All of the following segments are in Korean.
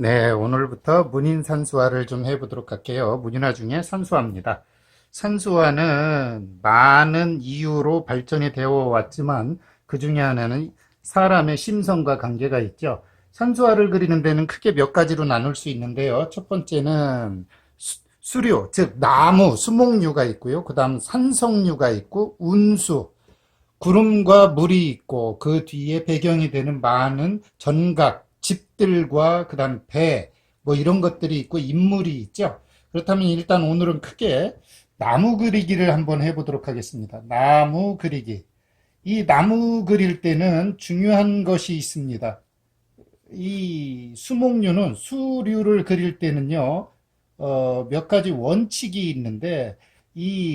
네, 오늘부터 문인산수화를 좀 해보도록 할게요. 문인화 중에 산수화입니다. 산수화는 많은 이유로 발전이 되어 왔지만 그 중에 하나는 사람의 심성과 관계가 있죠. 산수화를 그리는 데는 크게 몇 가지로 나눌 수 있는데요. 첫 번째는 수료, 즉 나무, 수목류가 있고요. 그 다음 산성류가 있고 운수, 구름과 물이 있고 그 뒤에 배경이 되는 많은 전각, 집들과 그다음 배, 뭐 이런 것들이 있고 인물이 있죠. 그렇다면 일단 오늘은 크게 나무 그리기를 한번 해보도록 하겠습니다. 나무 그리기. 이 나무 그릴 때는 중요한 것이 있습니다. 이 수목류는 수류를 그릴 때는요, 몇 가지 원칙이 있는데,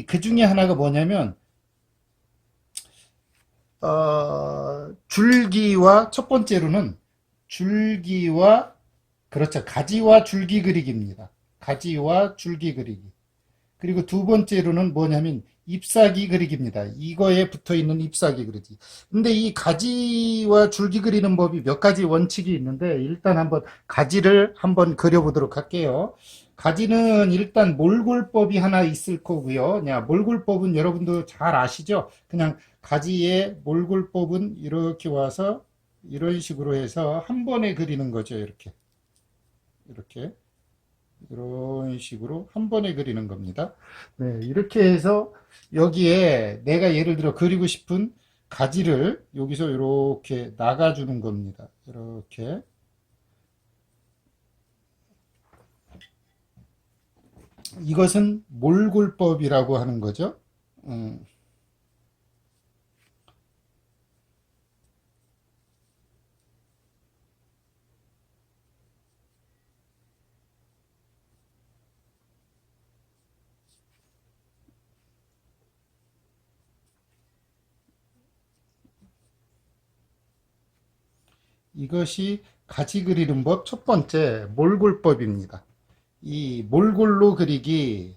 그 중에 하나가 뭐냐면, 줄기와 첫 번째로는 줄기와 그렇죠. 가지와 줄기 그리기입니다. 가지와 줄기 그리기. 그리고 두 번째로는 뭐냐면 잎사귀 그리기입니다. 이거에 붙어 있는 잎사귀 그리기. 근데 이 가지와 줄기 그리는 법이 몇 가지 원칙이 있는데 일단 한번 가지를 한번 그려보도록 할게요. 가지는 일단 몰골법이 하나 있을 거고요. 몰골법은 여러분도 잘 아시죠? 그냥 가지의 몰골법은 이렇게 와서 이런 식으로 해서 한 번에 그리는 거죠. 이렇게. 이렇게. 이런 식으로 한 번에 그리는 겁니다. 네, 이렇게 해서 여기에 내가 예를 들어 그리고 싶은 가지를 여기서 이렇게 나가주는 겁니다. 이렇게. 이것은 몰골법이라고 하는 거죠. 음, 이것이 가지 그리는 법 첫 번째 몰골법입니다. 이 몰골로 그리기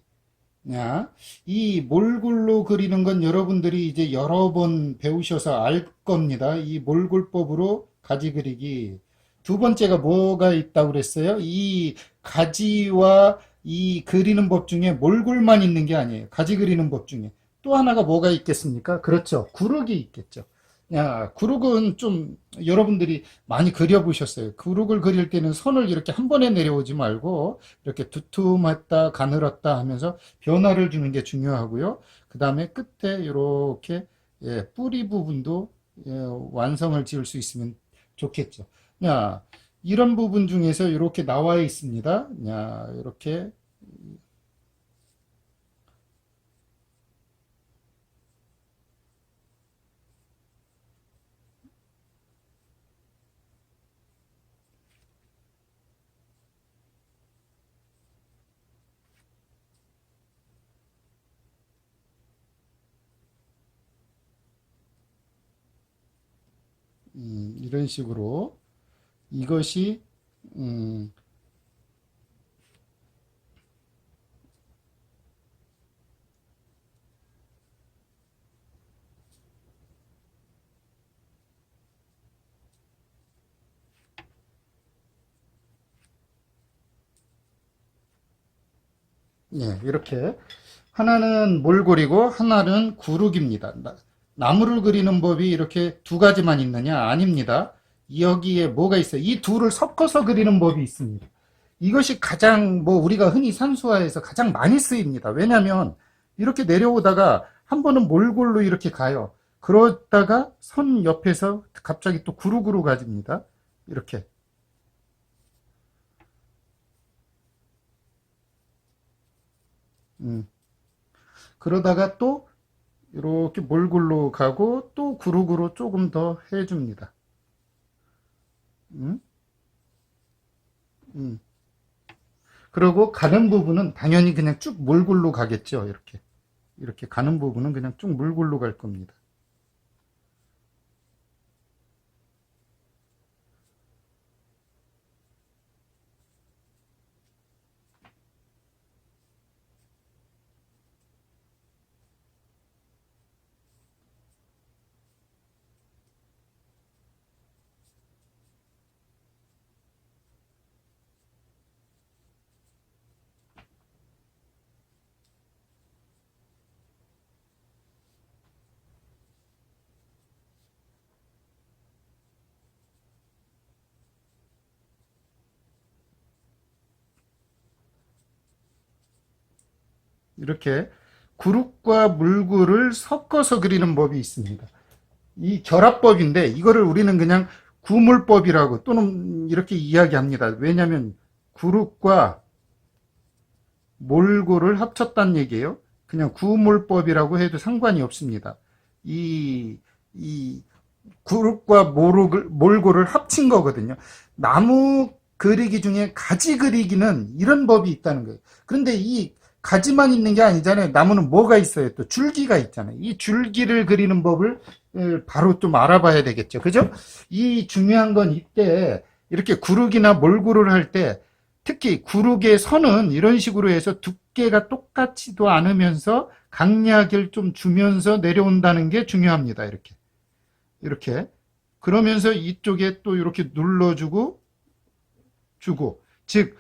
이 몰골로 그리는 건 여러분들이 이제 여러 번 배우셔서 알 겁니다. 이 몰골법으로 가지 그리기. 두 번째가 뭐가 있다고 그랬어요? 이 가지와 이 그리는 법 중에 몰골만 있는 게 아니에요. 가지 그리는 법 중에. 또 하나가 뭐가 있겠습니까? 그렇죠. 구르기 있겠죠. 구르기는 좀 여러분들이 많이 그려보셨어요. 구르기를 그릴 때는 선을 이렇게 한 번에 내려오지 말고 이렇게 두툼했다, 가늘었다 하면서 변화를 주는 게 중요하고요. 그 다음에 끝에 이렇게 뿌리 부분도 완성을 지을 수 있으면 좋겠죠. 야, 이런 부분 중에서 이렇게 나와 있습니다. 이렇게 이런 식으로 이것이 음, 이렇게 하나는 몰골이고 하나는 구룩입니다. 나무를 그리는 법이 이렇게 두 가지만 있느냐? 아닙니다. 여기에 뭐가 있어요? 이 둘을 섞어서 그리는 법이 있습니다. 이것이 가장 뭐 우리가 흔히 산수화에서 가장 많이 쓰입니다. 왜냐하면 이렇게 내려오다가 한 번은 몰골로 이렇게 가요. 그러다가 선 옆에서 갑자기 또 구룩으로 가집니다. 이렇게. 음. 그러다가 또 이렇게 몰골로 가고 또 구룩으로 조금 더 해줍니다. 음, 음. 그리고 가는 부분은 당연히 그냥 쭉 몰골로 가겠죠. 이렇게. 이렇게 가는 부분은 그냥 쭉 몰골로 갈 겁니다. 이렇게 구룩과 물구를 섞어서 그리는 법이 있습니다. 이 결합법인데 이거를 우리는 그냥 구물법이라고 또는 이렇게 이야기합니다. 왜냐하면 구룩과 몰구를 합쳤다는 얘기예요. 그냥 구물법이라고 해도 상관이 없습니다. 이 구룩과 몰구를 합친 거거든요. 나무 그리기 중에 가지 그리기는 이런 법이 있다는 거예요. 그런데 이 가지만 있는 게 아니잖아요. 나무는 뭐가 있어요? 또 줄기가 있잖아요. 이 줄기를 그리는 법을 바로 좀 알아봐야 되겠죠. 그죠? 이 중요한 건 이때 이렇게 구룩이나 몰구를 할 때 특히 구룩의 선은 이런 식으로 해서 두께가 똑같지도 않으면서 강약을 좀 주면서 내려온다는 게 중요합니다. 이렇게. 그러면서 이쪽에 또 이렇게 눌러주고, 즉,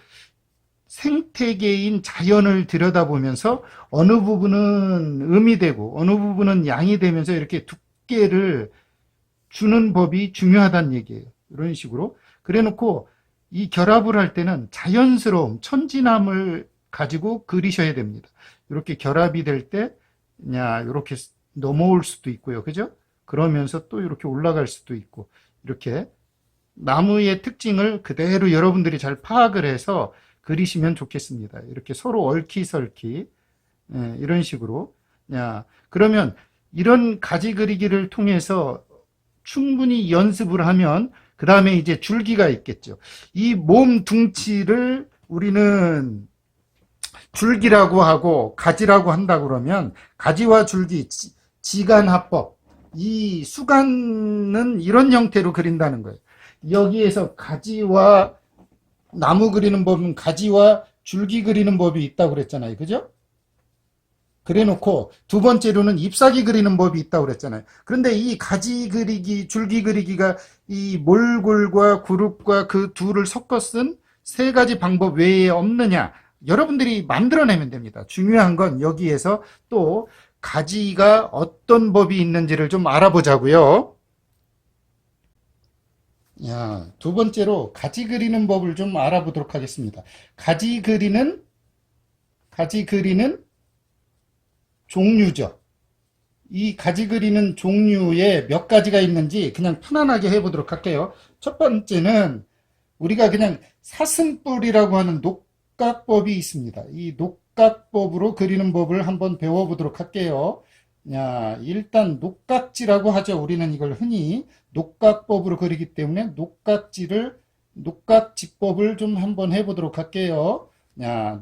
생태계인 자연을 들여다보면서 어느 부분은 음이 되고 어느 부분은 양이 되면서 이렇게 두께를 주는 법이 중요하다는 얘기예요. 이런 식으로. 그래 놓고 이 결합을 할 때는 자연스러움, 천진함을 가지고 그리셔야 됩니다. 이렇게 결합이 될 때, 이렇게 넘어올 수도 있고요. 그죠? 그러면서 또 이렇게 올라갈 수도 있고, 이렇게 나무의 특징을 그대로 여러분들이 잘 파악을 해서 그리시면 좋겠습니다. 이렇게 서로 얽히설키, 이런 식으로. 그러면 이런 가지 그리기를 통해서 충분히 연습을 하면 그 다음에 이제 줄기가 있겠죠. 이 몸 둥치를 우리는 줄기라고 하고 가지라고 한다 그러면 가지와 줄기, 지간합법, 이 수간은 이런 형태로 그린다는 거예요. 여기에서 가지와 나무 그리는 법은 가지와 줄기 그리는 법이 있다고 그랬잖아요. 그죠? 그래 놓고 두 번째로는 잎사귀 그리는 법이 있다고 그랬잖아요. 그런데 이 가지 그리기, 줄기 그리기가 이 몰골과 구룹과 그 둘을 섞어 쓴 세 가지 방법 외에 없느냐? 여러분들이 만들어내면 됩니다. 중요한 건 여기에서 또 가지가 어떤 법이 있는지를 좀 알아보자고요. 두 번째로 가지 그리는 법을 좀 알아보도록 하겠습니다. 가지 그리는 종류죠. 이 가지 그리는 종류에 몇 가지가 있는지 그냥 편안하게 해보도록 할게요. 첫 번째는 우리가 그냥 사슴뿔이라고 하는 녹각법이 있습니다. 이 녹각법으로 그리는 법을 한번 배워보도록 할게요. 일단 녹각지라고 하죠. 우리는 이걸 흔히 녹각법으로 그리기 때문에 녹각지법을 좀 한번 해보도록 할게요.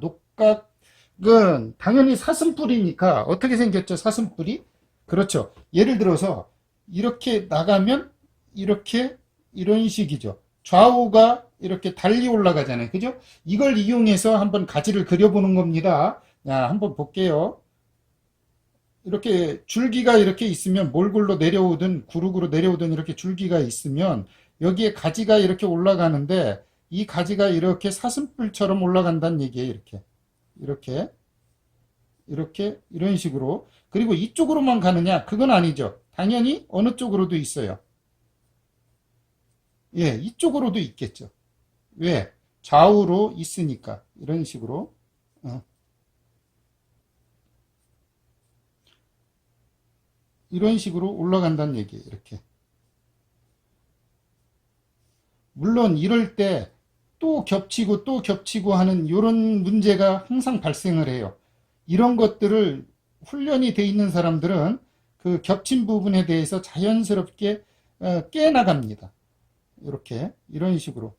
녹각은 당연히 사슴뿔이니까 어떻게 생겼죠? 사슴뿔이? 그렇죠. 예를 들어서 이렇게 나가면 이렇게 이런 식이죠. 좌우가 이렇게 달리 올라가잖아요. 그죠? 이걸 이용해서 한번 가지를 그려보는 겁니다. 한번 볼게요. 이렇게 줄기가 이렇게 있으면 몰골로 내려오든 구룩으로 내려오든 이렇게 줄기가 있으면 여기에 가지가 이렇게 올라가는데 이 가지가 이렇게 사슴뿔처럼 올라간다는 얘기예요. 이렇게 이런 식으로. 그리고 이쪽으로만 가느냐? 그건 아니죠. 당연히 어느 쪽으로도 있어요. 이쪽으로도 있겠죠. 왜? 좌우로 있으니까. 이런 식으로. 이런 식으로 올라간다는 얘기예요. 이렇게. 물론 이럴 때 또 겹치고 하는 이런 문제가 항상 발생을 해요. 이런 것들을 훈련이 돼 있는 사람들은 그 겹친 부분에 대해서 자연스럽게 깨나갑니다. 이런 식으로.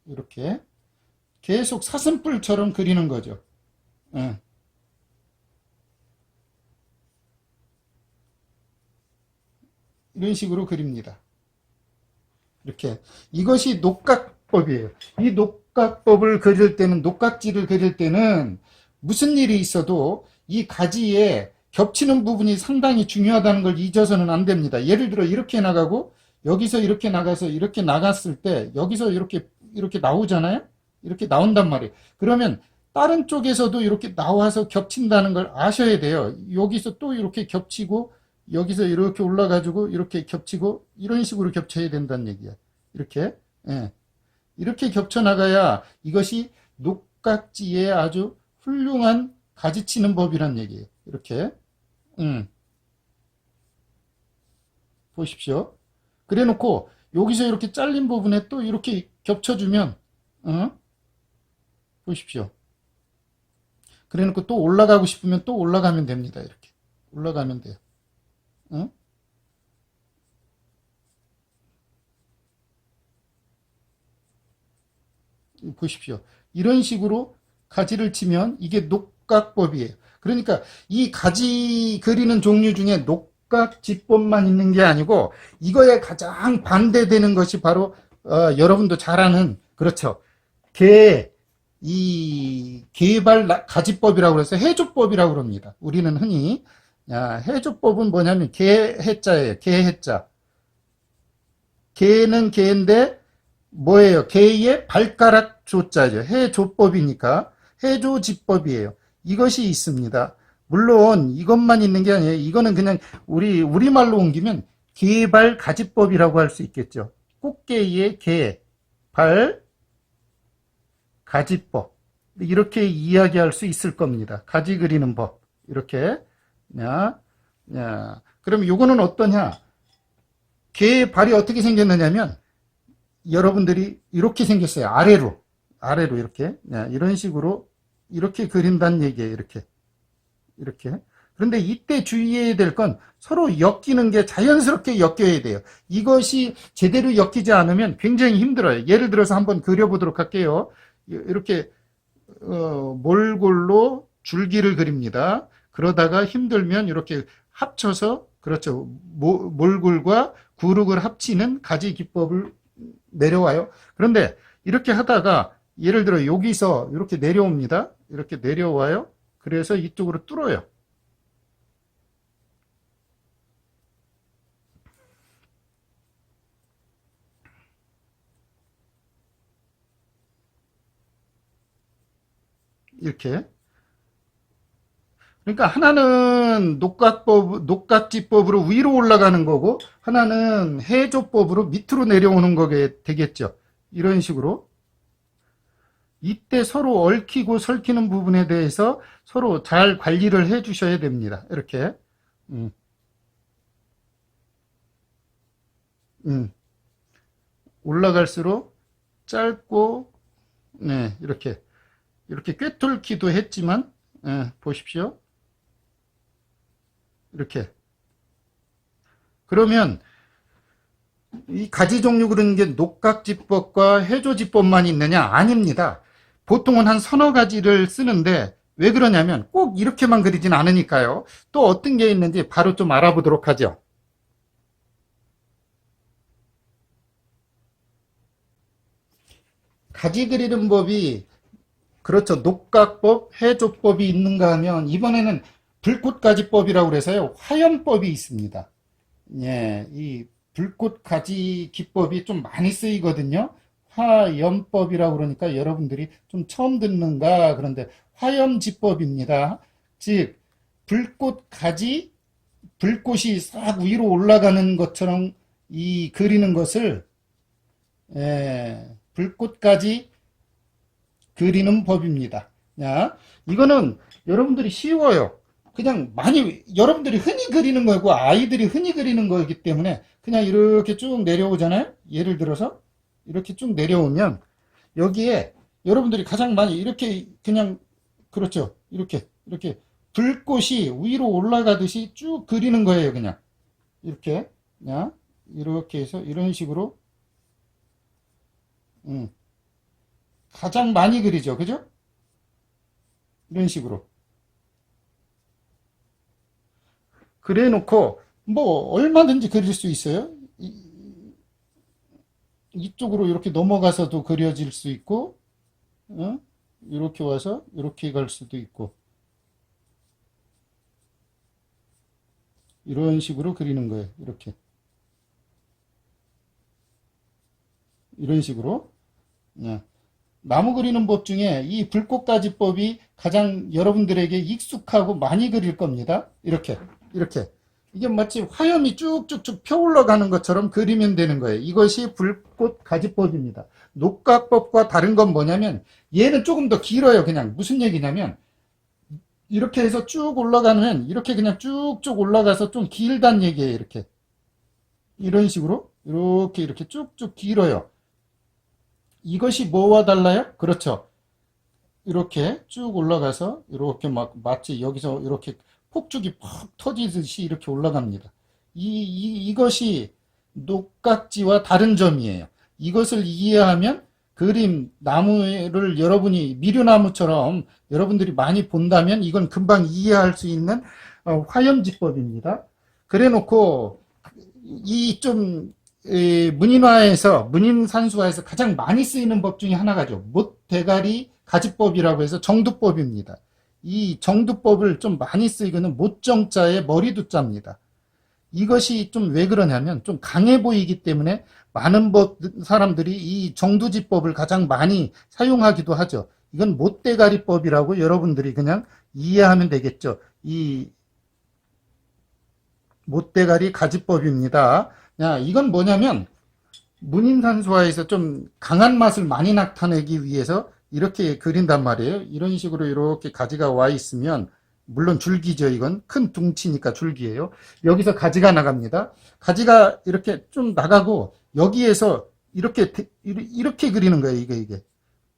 이렇게 계속 사슴뿔처럼 그리는 거죠. 이런 식으로 그립니다. 이렇게. 이것이 녹각법이에요. 이 녹각법을 그릴 때는, 녹각지를 그릴 때는 무슨 일이 있어도 이 가지에 겹치는 부분이 상당히 중요하다는 걸 잊어서는 안 됩니다. 예를 들어 이렇게 나가고 여기서 이렇게 나가서 이렇게 나갔을 때 여기서 이렇게 나오잖아요. 이렇게 나온단 말이에요. 그러면 다른 쪽에서도 이렇게 나와서 겹친다는 걸 아셔야 돼요. 여기서 또 이렇게 겹치고 여기서 이렇게 올라가지고 이렇게 겹치고 이런 식으로 겹쳐야 된다는 얘기야. 이렇게 겹쳐 나가야 이것이 녹각지의 아주 훌륭한 가지치는 법이란 얘기예요. 이렇게. 보십시오. 그래 놓고 여기서 이렇게 잘린 부분에 또 이렇게 겹쳐주면 보십시오. 그래 놓고 또 올라가고 싶으면 또 올라가면 됩니다. 이렇게 올라가면 돼요. 보십시오. 이런 식으로 가지를 치면 이게 녹각법이에요. 그러니까 이 가지 그리는 종류 중에 녹각지법만 있는 게 아니고 이거에 가장 반대되는 것이 바로 여러분도 잘 아는 그렇죠. 이 개발 가지법이라고 해서 해조법이라고 그럽니다. 우리는 흔히 해조법은 뭐냐면 개해자예요. 개해자. 개는 개인데 뭐예요? 개의 발가락 조자죠. 해조법이니까 해조지법이에요. 이것이 있습니다. 물론 이것만 있는 게 아니에요. 이거는 그냥 우리말로 옮기면 개발 가지법이라고 할 수 있겠죠. 꽃게의 개, 발, 가지법. 이렇게 이야기할 수 있을 겁니다. 가지 그리는 법. 이렇게. 그럼 요거는 어떠냐? 개의 발이 어떻게 생겼느냐면 여러분들이 이렇게 생겼어요. 아래로 이렇게. 이런 식으로 이렇게 그린다는 얘기예요. 이렇게. 그런데 이때 주의해야 될 건 서로 엮이는 게 자연스럽게 엮여야 돼요. 이것이 제대로 엮이지 않으면 굉장히 힘들어요. 예를 들어서 한번 그려보도록 할게요. 이렇게 몰골로 줄기를 그립니다. 그러다가 힘들면 이렇게 합쳐서 그렇죠. 몰골과 구룩을 합치는 가지 기법을 내려와요. 그런데 이렇게 하다가 예를 들어 여기서 이렇게 내려옵니다. 이렇게 내려와요. 그래서 이쪽으로 뚫어요. 이렇게. 그러니까 하나는 녹각지법으로 위로 올라가는 거고 하나는 해조법으로 밑으로 내려오는 거게 되겠죠. 이런 식으로. 이때 서로 얽히고 설키는 부분에 대해서 서로 잘 관리를 해 주셔야 됩니다. 이렇게. 올라갈수록 짧고, 네, 이렇게 꿰뚫기도 했지만, 보십시오. 이렇게. 그러면 이 가지 종류 그리는 게 녹각지법과 해조지법만 있느냐? 아닙니다. 보통은 한 서너 가지를 쓰는데 왜 그러냐면 꼭 이렇게만 그리진 않으니까요. 또 어떤 게 있는지 바로 좀 알아보도록 하죠. 가지 그리는 법이 그렇죠. 녹각법, 해조법이 있는가 하면 이번에는 불꽃가지법이라고 그래서요. 화염법이 있습니다. 예, 이 불꽃가지 기법이 좀 많이 쓰이거든요. 화염법이라고 그러니까 여러분들이 좀 처음 듣는가 그런데 화염지법입니다. 즉 불꽃가지 불꽃이 싹 위로 올라가는 것처럼 이 그리는 것을 불꽃가지 그리는 법입니다. 이거는 여러분들이 쉬워요. 그냥 여러분들이 흔히 그리는 거고 아이들이 흔히 그리는 거기 때문에 그냥 이렇게 쭉 내려오잖아요. 예를 들어서 이렇게 쭉 내려오면 여기에 여러분들이 가장 많이 이렇게 그냥 그렇죠. 이렇게 불꽃이 위로 올라가듯이 쭉 그리는 거예요. 그냥 이렇게 해서 이런 식으로 가장 많이 그리죠. 그죠? 이런 식으로. 그래 놓고 뭐 얼마든지 그릴 수 있어요. 이쪽으로 이렇게 넘어가서도 그려질 수 있고 이렇게 와서 이렇게 갈 수도 있고 이런 식으로 그리는 거예요. 이런 식으로. 나무 그리는 법 중에 이 불꽃가지법이 가장 여러분들에게 익숙하고 많이 그릴 겁니다. 이렇게 이게 마치 화염이 쭉쭉쭉 펴올라가는 것처럼 그리면 되는 거예요. 이것이 불꽃가지법입니다. 녹각법과 다른 건 뭐냐면 얘는 조금 더 길어요. 그냥 무슨 얘기냐면 이렇게 해서 쭉 올라가면 이렇게 그냥 쭉쭉 올라가서 좀 길단 얘기예요. 이렇게 이런 식으로 이렇게 쭉쭉 길어요. 이것이 뭐와 달라요? 그렇죠. 이렇게 쭉 올라가서 이렇게 막 마치 여기서 이렇게 폭죽이 퍽 터지듯이 이렇게 올라갑니다. 이것이 녹각지와 다른 점이에요. 이것을 이해하면 그림 나무를 여러분이 미류나무처럼 여러분들이 많이 본다면 이건 금방 이해할 수 있는 화염지법입니다. 그래 놓고 이 좀 문인화에서 문인산수화에서 가장 많이 쓰이는 법 중에 하나가죠. 못대가리 가지법이라고 해서 정두법입니다. 이 정두법을 좀 많이 쓰이고는 못정자에 머리두자입니다. 이것이 좀 왜 그러냐면 좀 강해 보이기 때문에 많은 사람들이 이 정두지법을 가장 많이 사용하기도 하죠. 이건 못대가리법이라고 여러분들이 그냥 이해하면 되겠죠. 이 못대가리 가지법입니다. 이건 뭐냐면 문인산수화에서 좀 강한 맛을 많이 나타내기 위해서 이렇게 그린단 말이에요. 이런 식으로 이렇게 가지가 와 있으면 물론 줄기죠. 이건 큰 둥치니까 줄기예요. 여기서 가지가 나갑니다. 가지가 이렇게 좀 나가고 여기에서 이렇게 그리는 거예요. 이게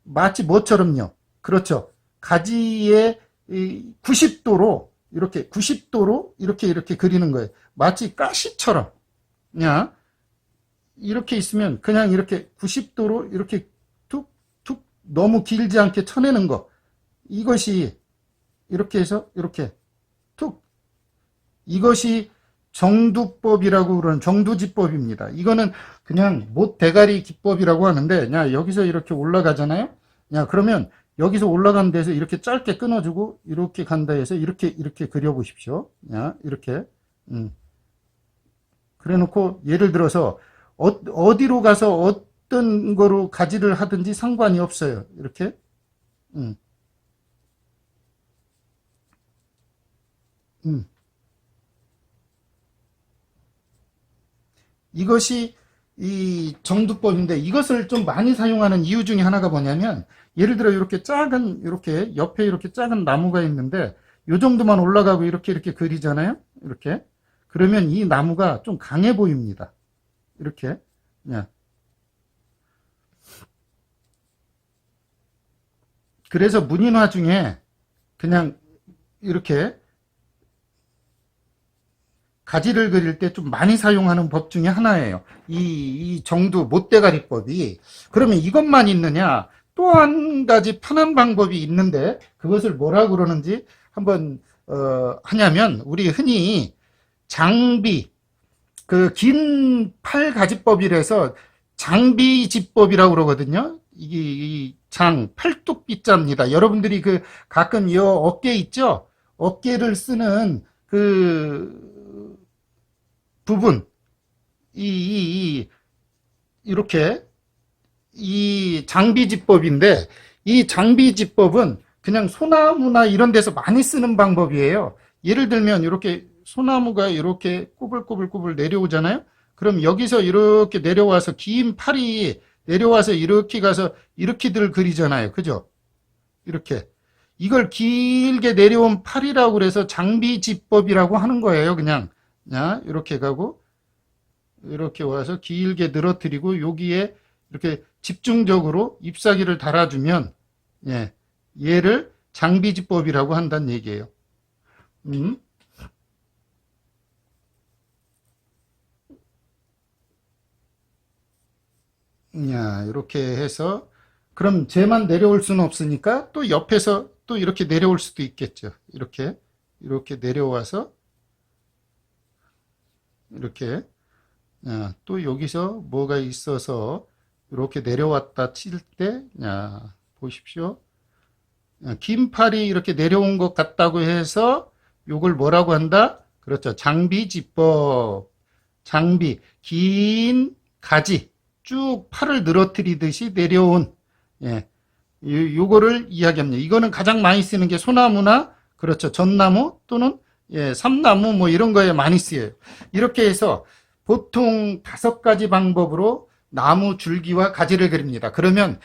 마치 뭐처럼요. 그렇죠. 가지의 90도로 이렇게 그리는 거예요. 마치 가시처럼 그냥 이렇게 있으면 그냥 이렇게 90도로 이렇게 툭툭 너무 길지 않게 쳐내는 거. 이것이 이렇게 해서 이렇게 툭. 이것이 정두법이라고 그러는 정두지법입니다. 이거는 그냥 못대가리 기법이라고 하는데 여기서 이렇게 올라가잖아요. 그러면 여기서 올라가는 데서 이렇게 짧게 끊어주고 이렇게 간다 해서 이렇게 그려보십시오. 이렇게 그래 놓고 예를 들어서 어디로 가서 어떤 거로 가지를 하든지 상관이 없어요. 이렇게 음, 음. 이것이 이 정두법인데 이것을 좀 많이 사용하는 이유 중에 하나가 뭐냐면 예를 들어 이렇게 옆에 이렇게 작은 나무가 있는데 요 정도만 올라가고 이렇게 그리잖아요. 이렇게 그러면 이 나무가 좀 강해 보입니다. 이렇게 그래서 문인화 중에 그냥 이렇게 가지를 그릴 때 좀 많이 사용하는 법 중에 하나예요. 이 정두 못대가리법이. 그러면 이것만 있느냐? 또 한 가지 편한 방법이 있는데 그것을 뭐라고 그러는지 한번 하냐면 우리 흔히 장비 그 긴 팔가지법이라서 장비지법이라고 그러거든요. 이게 이 팔뚝비자입니다. 여러분들이 그 가끔 이 어깨 있죠? 어깨를 쓰는 그 부분 이렇게 이 장비지법인데 이 장비지법은 그냥 소나무나 이런 데서 많이 쓰는 방법이에요. 예를 들면 이렇게 소나무가 이렇게 꼬불꼬불꼬불 내려오잖아요. 그럼 여기서 이렇게 내려와서 긴 팔이 내려와서 이렇게 가서 이렇게들 그리잖아요. 그죠? 이렇게 이걸 길게 내려온 팔이라고 그래서 장비지법이라고 하는 거예요. 그냥 이렇게 가고 이렇게 와서 길게 늘어뜨리고 여기에 이렇게 집중적으로 잎사귀를 달아주면 얘를 장비지법이라고 한다는 얘기예요. 음. 이렇게 해서 그럼 쟤만 내려올 수는 없으니까 또 옆에서 또 이렇게 내려올 수도 있겠죠. 이렇게 내려와서 이렇게 또 여기서 뭐가 있어서 이렇게 내려왔다 칠 때 보십시오. 긴 팔이 이렇게 내려온 것 같다고 해서 요걸 뭐라고 한다? 그렇죠. 장비지법. 장비. 긴 가지. 쭉 팔을 늘어뜨리듯이 내려온 요거를 이야기합니다. 이거는 가장 많이 쓰는 게 소나무나 그렇죠. 전나무 또는 삼나무 뭐 이런 거에 많이 쓰여요. 이렇게 해서 보통 5가지 방법으로 나무 줄기와 가지를 그립니다. 그러면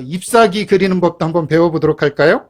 잎사귀 그리는 법도 한번 배워보도록 할까요?